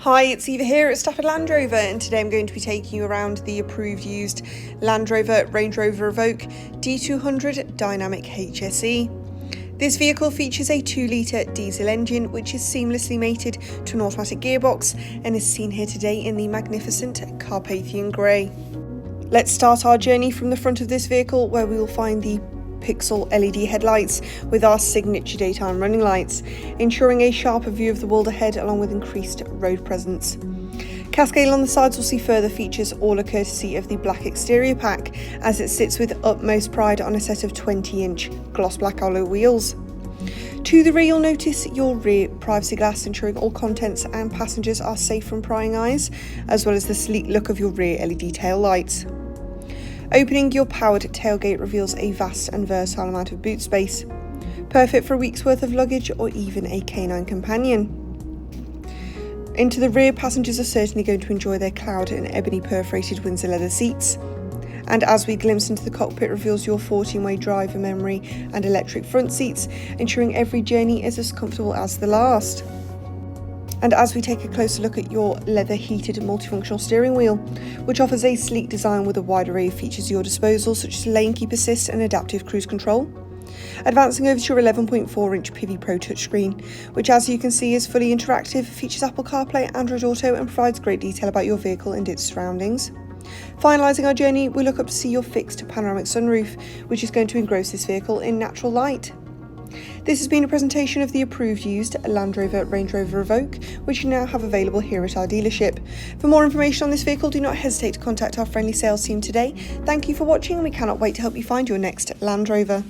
Hi, it's Eva here at Stafford Land Rover, and today I'm going to be taking you around the approved used Land Rover Range Rover Evoque D200 Dynamic HSE. This vehicle features a 2-litre diesel engine which is seamlessly mated to an automatic gearbox and is seen here today in the magnificent Carpathian Grey. Let's start our journey from the front of this vehicle, where we will find the pixel LED headlights with our signature daytime running lights, ensuring a sharper view of the world ahead along with increased road presence. Cascading on the sides will see further features, all a courtesy of the black exterior pack, as it sits with utmost pride on a set of 20-inch gloss black alloy wheels. To the rear, you'll notice your rear privacy glass, ensuring all contents and passengers are safe from prying eyes, as well as the sleek look of your rear LED tail lights. Opening your powered tailgate reveals a vast and versatile amount of boot space, perfect for a week's worth of luggage or even a canine companion. Into the rear, passengers are certainly going to enjoy their cloud and ebony perforated Windsor leather seats. And as we glimpse into the cockpit, reveals your 14-way driver memory and electric front seats, ensuring every journey is as comfortable as the last. And as we take a closer look at your leather heated multifunctional steering wheel, which offers a sleek design with a wide array of features at your disposal, such as lane keep assist and adaptive cruise control. Advancing over to your 11.4-inch PV Pro touchscreen, which, as you can see, is fully interactive, features Apple CarPlay, Android Auto and provides great detail about your vehicle and its surroundings. Finalising our journey, we look up to see your fixed panoramic sunroof, which is going to engross this vehicle in natural light. This has been a presentation of the approved used Land Rover Range Rover Evoque, which you now have available here at our dealership. For more information on this vehicle, do not hesitate to contact our friendly sales team today. Thank you for watching, and we cannot wait to help you find your next Land Rover.